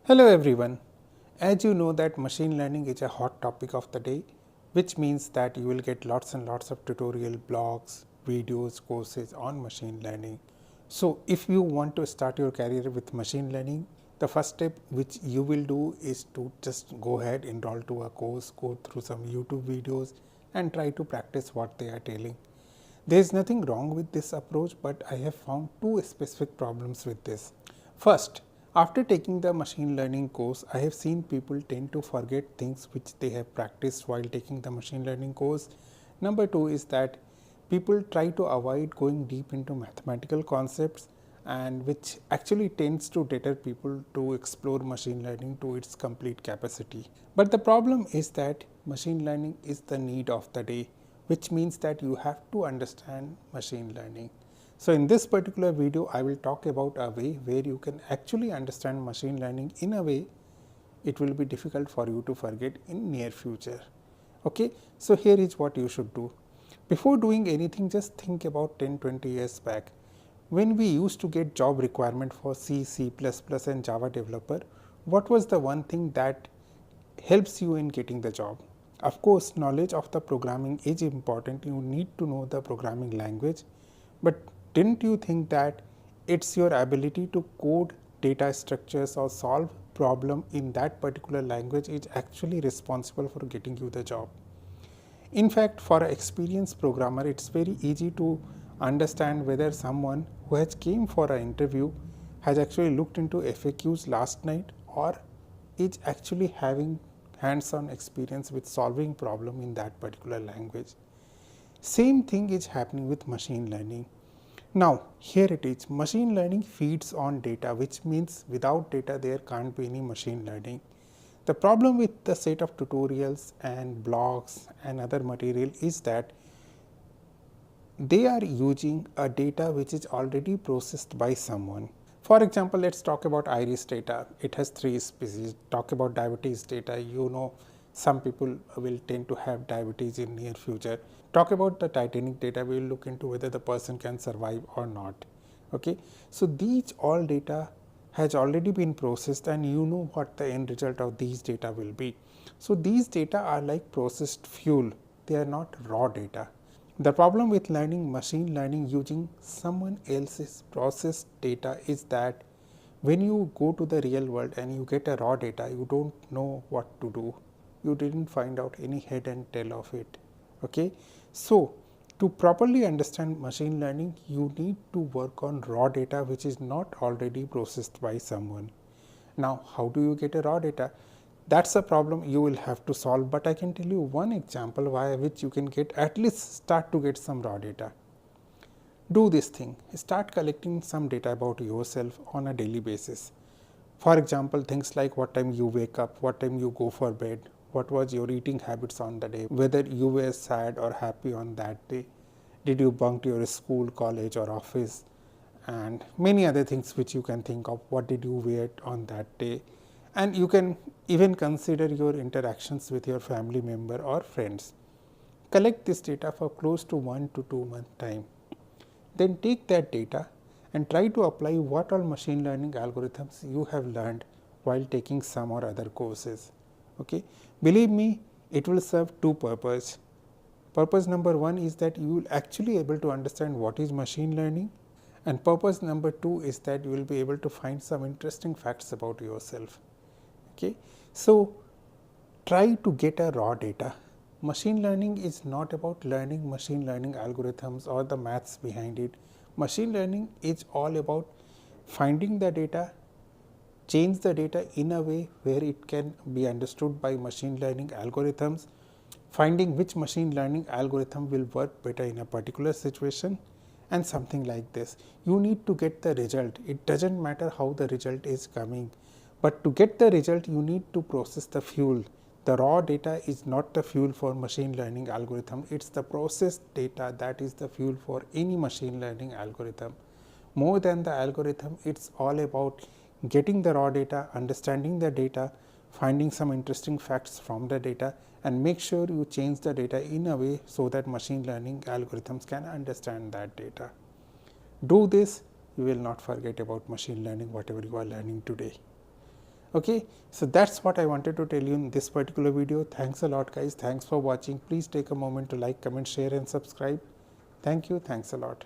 Hello everyone. As you know that machine learning is a hot topic of the day, which means that you will get lots and lots of tutorial blogs, videos, courses on machine learning. So if you want to start your career with machine learning, the first step which you will do is to just go ahead, enroll to a course, go through some YouTube videos and try to practice what they are telling. There is nothing wrong with this approach, but I have found two specific problems with this. First, after taking the machine learning course, I have seen people tend to forget things which they have practiced while taking the machine learning course. Number two is that people try to avoid going deep into mathematical concepts, and which actually tends to deter people to explore machine learning to its complete capacity. But the problem is that machine learning is the need of the day, which means that you have to understand machine learning. So in this particular video, I will talk about a way where you can actually understand machine learning in a way it will be difficult for you to forget in near future. Okay, so here is what you should do. Before doing anything, just think about 10-20 years back. When we used to get job requirement for C, C++ and Java developer, what was the one thing that helps you in getting the job? Of course, knowledge of the programming is important. You need to know the programming language, but didn't you think that it's your ability to code data structures or solve problem in that particular language is actually responsible for getting you the job? In fact, for an experienced programmer, it's very easy to understand whether someone who has came for an interview has actually looked into FAQs last night or is actually having hands-on experience with solving problem in that particular language. Same thing is happening with machine learning. Now, here it is. Machine learning feeds on data, which means without data there can't be any machine learning. The problem with the set of tutorials and blogs and other material is that they are using a data which is already processed by someone. For example, let's talk about iris data. It has 3 species. Talk about diabetes data. You know, some people will tend to have diabetes in near future. Talk about the Titanic data. We will look into whether the person can survive or not. Okay, so these all data has already been processed, and you know what the end result of these data will be. So these data are like processed fuel. They are not raw data. The problem with learning machine learning using someone else's processed data is that when you go to the real world and you get a raw data, you don't know what to do. You didn't find out any head and tail of it. Okay, so to properly understand machine learning, you need to work on raw data which is not already processed by someone. Now, how do you get a raw data? That's a problem you will have to solve, but I can tell you one example via which you can get at least start to get some raw data. Do this thing. Start collecting some data about yourself on a daily basis. For example, things like what time you wake up, what time you go for bed, what was your eating habits on the day, whether you were sad or happy on that day, did you bunk your school, college or office, and many other things which you can think of. What did you wear on that day? And you can even consider your interactions with your family member or friends. Collect this data for close to 1 to 2 month time. Then take that data and try to apply what all machine learning algorithms you have learned while taking some or other courses. Okay, believe me, it will serve two purposes. Purpose number one is that you will actually able to understand what is machine learning, and purpose number two is that you will be able to find some interesting facts about yourself. Okay, so try to get a raw data. Machine learning is not about learning machine learning algorithms or the maths behind it. Machine learning is all about finding the data, change the data in a way where it can be understood by machine learning algorithms, finding which machine learning algorithm will work better in a particular situation, and something like this. You need to get the result. It doesn't matter how the result is coming, but to get the result you need to process the fuel. The raw data is not the fuel for machine learning algorithm. It's the processed data that is the fuel for any machine learning algorithm. More than the algorithm, it's all about getting the raw data, understanding the data, finding some interesting facts from the data, and make sure you change the data in a way so that machine learning algorithms can understand that data. Do this, you will not forget about machine learning whatever you are learning today. Okay, so that's what I wanted to tell you in this particular video. Thanks a lot, guys. Thanks for watching. Please take a moment to like, comment, share and subscribe. Thank you. Thanks a lot.